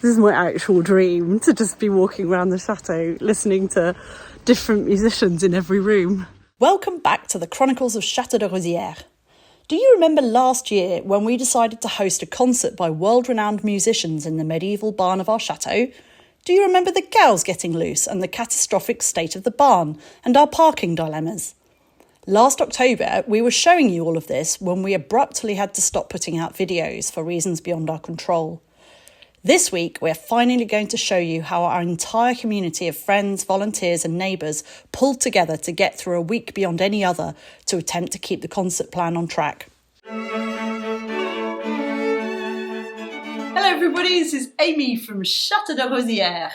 This is my actual dream, to just be walking around the chateau, listening to different musicians in every room. Welcome back to the Chronicles of Chateau de Rosieres. Do you remember last year when we decided to host a concert by world-renowned musicians in the medieval barn of our chateau? Do you remember the cows getting loose and the catastrophic state of the barn and our parking dilemmas? Last October, we were showing you all of this when we abruptly had to stop putting out videos for reasons beyond our control. This week, we're finally going to show you how our entire community of friends, volunteers and neighbours pulled together to get through a week beyond any other to attempt to keep the concert plan on track. Hello everybody, this is Amy from Chateau de Rosieres.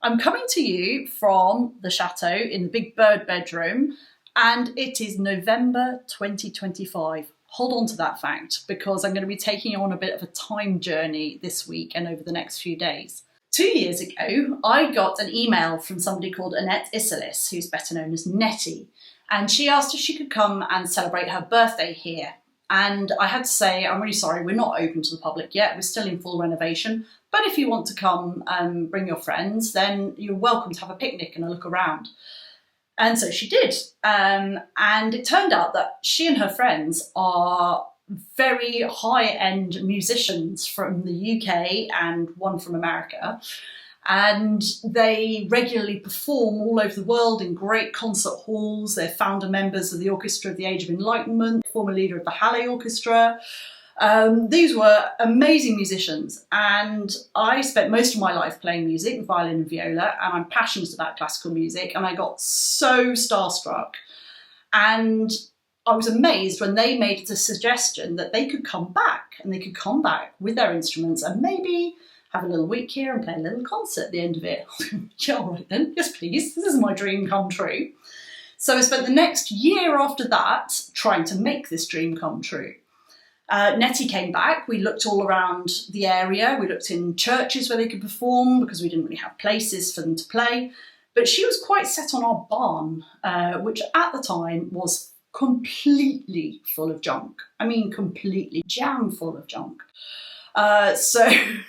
I'm coming to you from the chateau in the big bird bedroom, and it is November 2025. Hold on to that fact, because I'm going to be taking you on a bit of a time journey this week and over the next few days. 2 years ago, I got an email from somebody called Annette Isserlis, who's better known as Nettie, and she asked if she could come and celebrate her birthday here. And I had to say, I'm really sorry, we're not open to the public yet, we're still in full renovation, but if you want to come and bring your friends, then you're welcome to have a picnic and a look around. And so she did. And it turned out that she and her friends are very high-end musicians from the UK and one from America. And they regularly perform all over the world in great concert halls. They're founder members of the Orchestra of the Age of Enlightenment, former leader of the Halle Orchestra. These were amazing musicians, and I spent most of my life playing music, violin and viola, and I'm passionate about classical music, and I got so starstruck. And I was amazed when they made the suggestion that they could come back, and they could come back with their instruments and maybe have a little week here and play a little concert at the end of it. Yeah, all right then, yes please, this is my dream come true. So I spent the next year after that trying to make this dream come true. Nettie came back, we looked all around the area, we looked in churches where they could perform because we didn't really have places for them to play, but she was quite set on our barn, which at the time was completely full of junk. I mean completely jam full of junk. So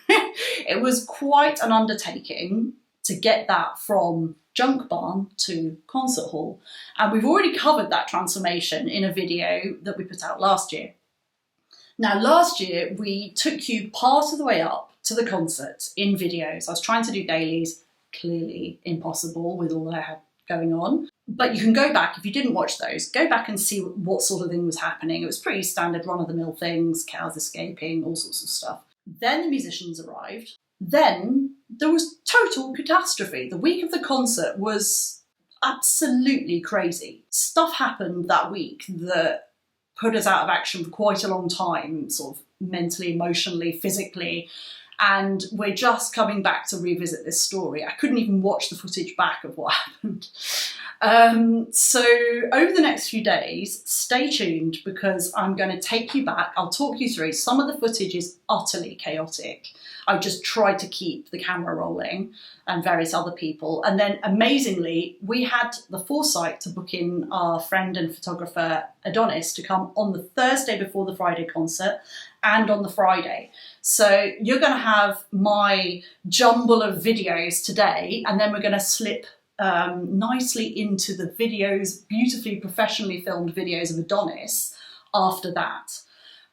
it was quite an undertaking to get that from junk barn to concert hall, and we've already covered that transformation in a video that we put out last year. Now, last year, we took you part of the way up to the concert in videos. I was trying to do dailies, clearly impossible with all that I had going on. But you can go back, if you didn't watch those, go back and see what sort of thing was happening. It was pretty standard run-of-the-mill things, cows escaping, all sorts of stuff. Then the musicians arrived. Then there was total catastrophe. The week of the concert was absolutely crazy. Stuff happened that week that put us out of action for quite a long time, sort of mentally, emotionally, physically, and we're just coming back to revisit this story. I couldn't even watch the footage back of what happened. So over the next few days, stay tuned, because I'm going to take you back. I'll talk you through. Some of the footage is utterly chaotic. I just tried to keep the camera rolling and various other people. And then amazingly, we had the foresight to book in our friend and photographer Adonis to come on the Thursday before the Friday concert and on the Friday. So you're going to have my jumble of videos today, and then we're going to slip nicely into the videos, beautifully professionally filmed videos of Adonis after that.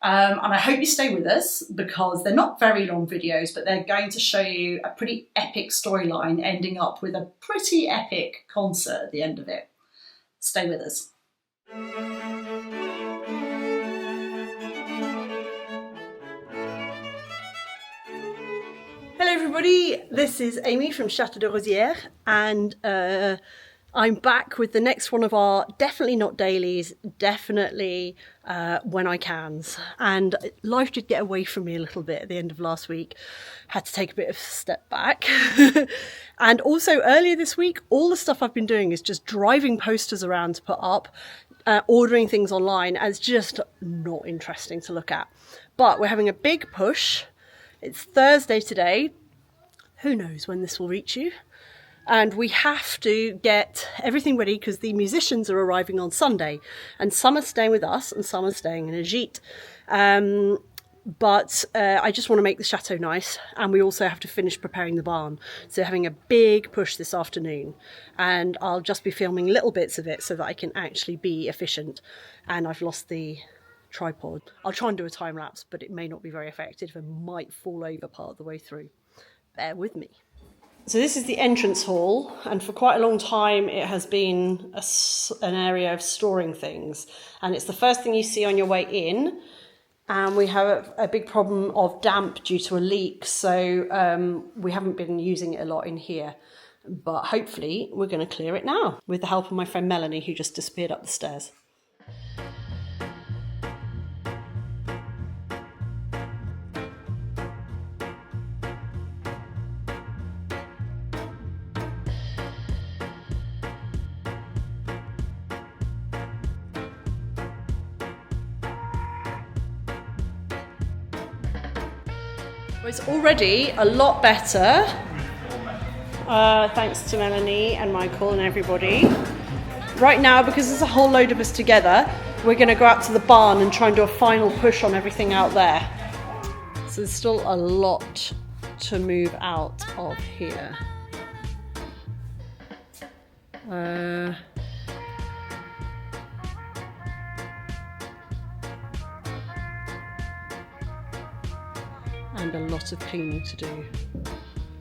And I hope you stay with us, because they're not very long videos, but they're going to show you a pretty epic storyline ending up with a pretty epic concert at the end of it. Stay with us. Hello everybody, this is Amy from Chateau de Rosieres, and I'm back with the next one of our definitely not dailies, definitely when I cans. And life did get away from me a little bit at the end of last week. Had to take a bit of a step back. And also earlier this week, all the stuff I've been doing is just driving posters around to put up, ordering things online, and it's just not interesting to look at. But we're having a big push. It's Thursday today. Who knows when this will reach you? And we have to get everything ready because the musicians are arriving on Sunday, and some are staying with us and some are staying in a gîte. But I just want to make the chateau nice, and we also have to finish preparing the barn. So having a big push this afternoon, and I'll just be filming little bits of it so that I can actually be efficient. And I've lost the tripod. I'll try and do a time lapse, but it may not be very effective and might fall over part of the way through. Bear with me. So this is the entrance hall, and for quite a long time it has been an area of storing things, and it's the first thing you see on your way in. And we have a big problem of damp due to a leak, so we haven't been using it a lot in here, but hopefully we're going to clear it now with the help of my friend Melanie, who just disappeared up the stairs. Well, it's already a lot better, thanks to Melanie and Michael and everybody. Right now, because there's a whole load of us together, we're going to go out to the barn and try and do a final push on everything out there. So there's still a lot to move out of here. And a lot of cleaning to do.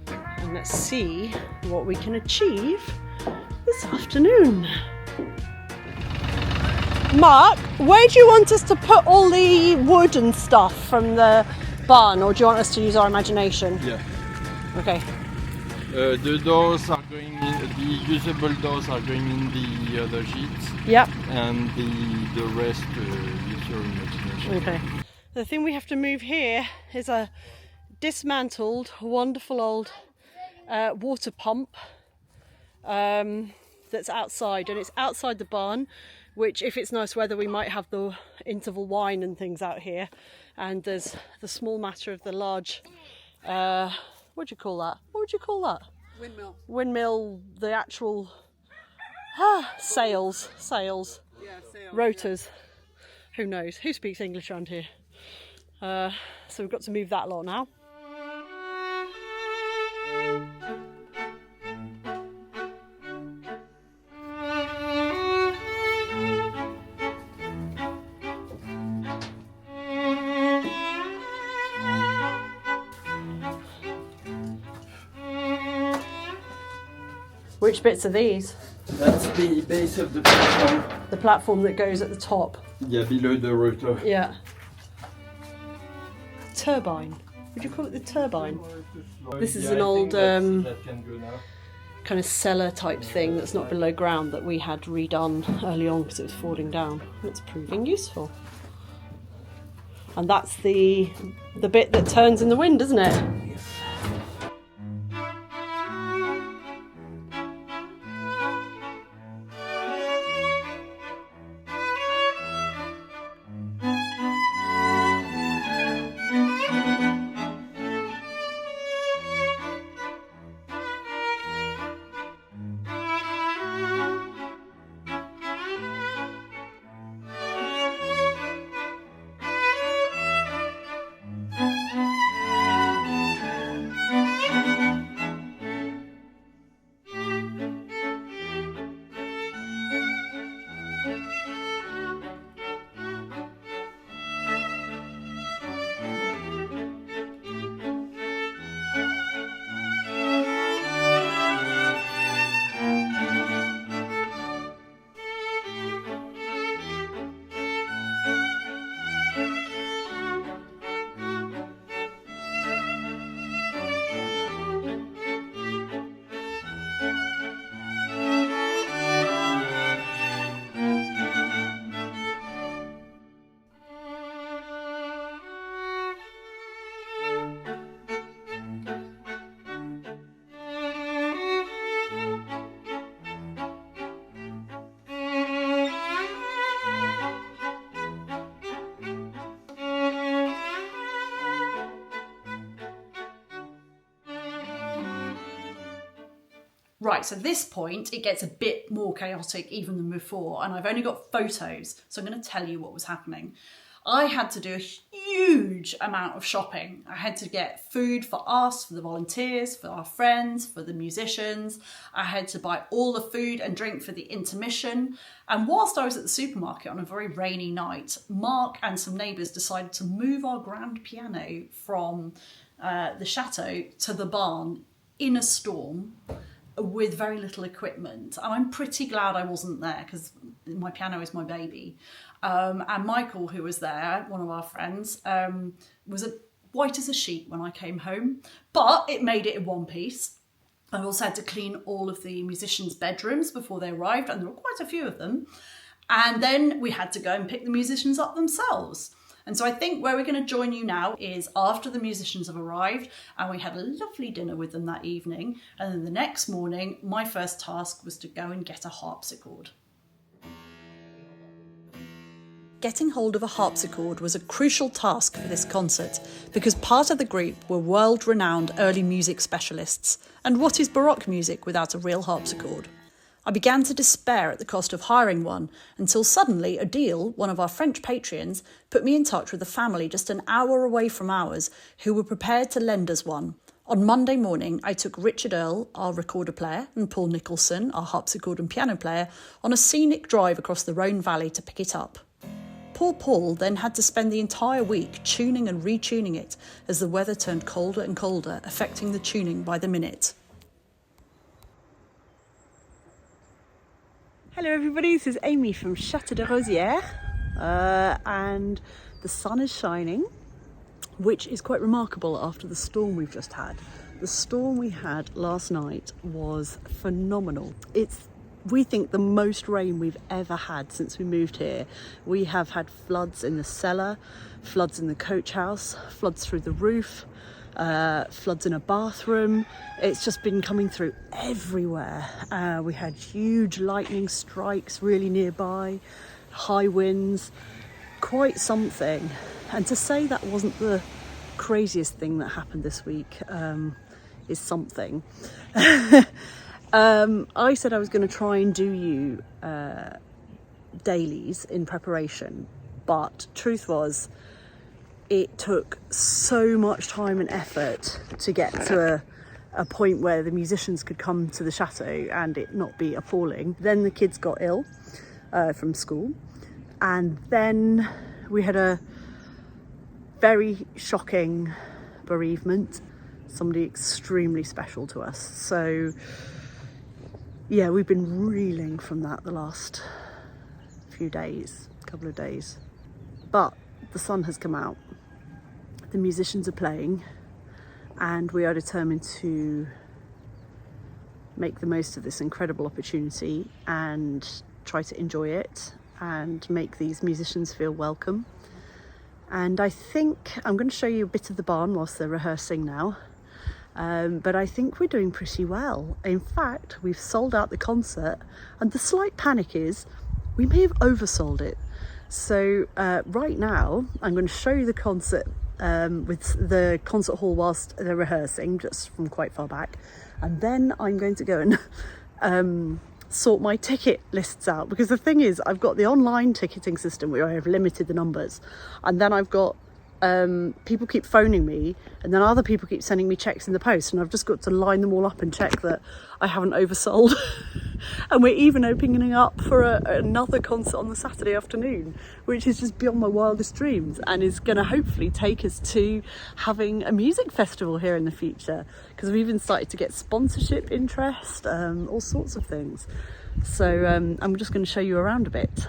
And let's see what we can achieve this afternoon. Mark, where do you want us to put all the wood and stuff from the barn, or do you want us to use our imagination? Yeah. Okay. The doors are going in, the usable doors are going in the other sheets. Yep. And the rest use your imagination. Okay. The thing we have to move here is a dismantled, wonderful old water pump that's outside, and it's outside the barn, which if it's nice weather we might have the interval wine and things out here. And there's the small matter of the large, what do you call that? What would you call that? Windmill. Windmill, the actual sails, Yeah, sails. rotors. Who knows? Who speaks English around here? So we've got to move that lot now. Which bits are these? That's the base of the platform. The platform that goes at the top. Yeah, below the rotor. Yeah. Turbine. Would you call it the turbine? This is an old that can go now. kind of cellar type thing that's not below ground that we had redone early on because it was falling down. It's proving useful. And that's the bit that turns in the wind, isn't it? Right, so this point, it gets a bit more chaotic even than before, and I've only got photos, so I'm going to tell you what was happening. I had to do a huge amount of shopping. I had to get food for us, for the volunteers, for our friends, for the musicians. I had to buy all the food and drink for the intermission. And whilst I was at the supermarket on a very rainy night, Marc and some neighbours decided to move our grand piano from the chateau to the barn in a storm with very little equipment. And I'm pretty glad I wasn't there because my piano is my baby. And Michael, who was there, one of our friends, was white as a sheet when I came home, but it made it in one piece. I also had to clean all of the musicians' bedrooms before they arrived, and there were quite a few of them. And then we had to go and pick the musicians up themselves. And so I think where we're going to join you now is after the musicians have arrived, and we had a lovely dinner with them that evening. And then the next morning, my first task was to go and get a harpsichord. Getting hold of a harpsichord was a crucial task for this concert because part of the group were world-renowned early music specialists, and what is Baroque music without a real harpsichord? I began to despair at the cost of hiring one until suddenly Odile, one of our French patrons, put me in touch with a family just an hour away from ours who were prepared to lend us one. On Monday morning, I took Richard Earle, our recorder player, and Paul Nicholson, our harpsichord and piano player, on a scenic drive across the Rhone Valley to pick it up. Poor Paul then had to spend the entire week tuning and retuning it as the weather turned colder and colder, affecting the tuning by the minute. Hello everybody, this is Amy from Chateau de Rosieres, and the sun is shining, which is quite remarkable after the storm we've just had. The storm we had last night was phenomenal. It's, we think, the most rain we've ever had since we moved here. We have had floods in the cellar, floods in the coach house, floods through the roof, floods in a bathroom. It's just been coming through everywhere. We had huge lightning strikes really nearby, high winds, quite something. And to say that wasn't the craziest thing that happened this week is something. I said I was going to try and do you dailies in preparation, but truth was, it took so much time and effort to get to a point where the musicians could come to the chateau and it not be appalling. Then the kids got ill from school, and then we had a very shocking bereavement, somebody extremely special to us. So yeah, we've been reeling from that the last few days, couple of days. But the sun has come out, the musicians are playing, and we are determined to make the most of this incredible opportunity and try to enjoy it and make these musicians feel welcome. And I think I'm going to show you a bit of the barn whilst they're rehearsing now. But I think we're doing pretty well. In fact, we've sold out the concert, and the slight panic is we may have oversold it. So right now I'm going to show you the concert with the concert hall whilst they're rehearsing, just from quite far back, and then I'm going to go and sort my ticket lists out, because the thing is, I've got the online ticketing system where I have limited the numbers, and then I've got people keep phoning me, and then other people keep sending me checks in the post, and I've just got to line them all up and check that I haven't oversold. And we're even opening up for another concert on the Saturday afternoon, which is just beyond my wildest dreams, and is going to hopefully take us to having a music festival here in the future, because we've even started to get sponsorship interest, all sorts of things. So I'm just going to show you around a bit.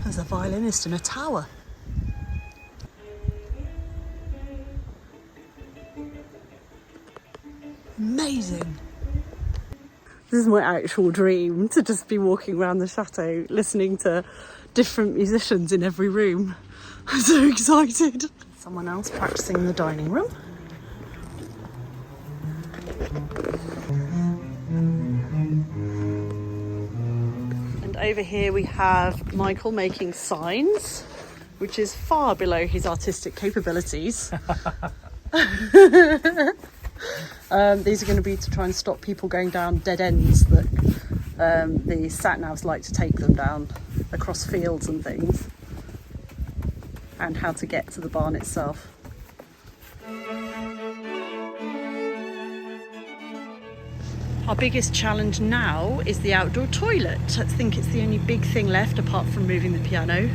There's a violinist in a tower. Amazing. This is my actual dream, to just be walking around the chateau listening to different musicians in every room. I'm so excited. Someone else practicing in the dining room. And over here we have Michael making signs, which is far below his artistic capabilities. These are going to be to try and stop people going down dead ends that the sat-navs like to take them down across fields and things, and how to get to the barn itself. Our biggest challenge now is the outdoor toilet. I think it's the only big thing left apart from moving the piano.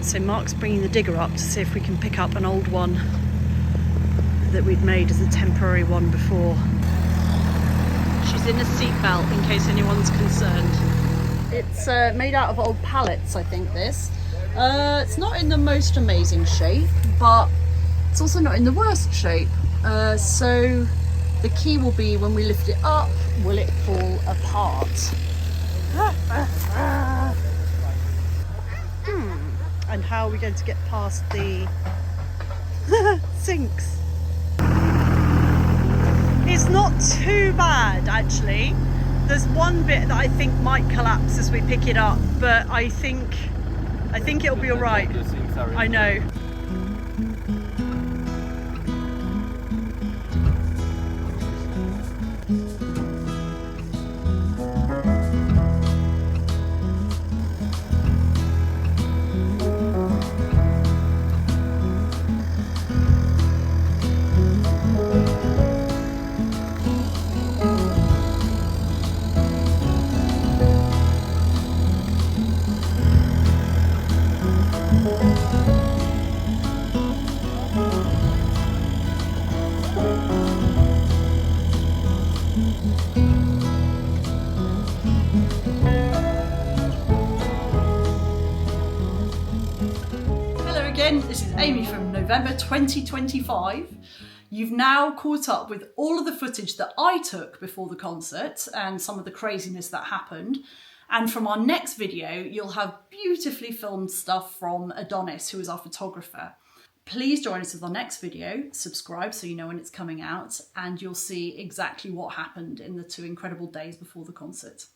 So Marc's bringing the digger up to see if we can pick up an old one that we'd made as a temporary one before. She's in a seatbelt in case anyone's concerned. It's made out of old pallets, I think, this. It's not in the most amazing shape, but it's also not in the worst shape. So the key will be when we lift it up, will it fall apart? And how are we going to get past the sinks? It's not too bad, actually. There's one bit that I think might collapse as we pick it up, but I think it'll be all right. I know. This is Amy from November 2025. You've now caught up with all of the footage that I took before the concert and some of the craziness that happened. And from our next video, you'll have beautifully filmed stuff from Adonis, who is our photographer. Please join us with our next video, subscribe so you know when it's coming out, and you'll see exactly what happened in the 2 incredible days before the concert.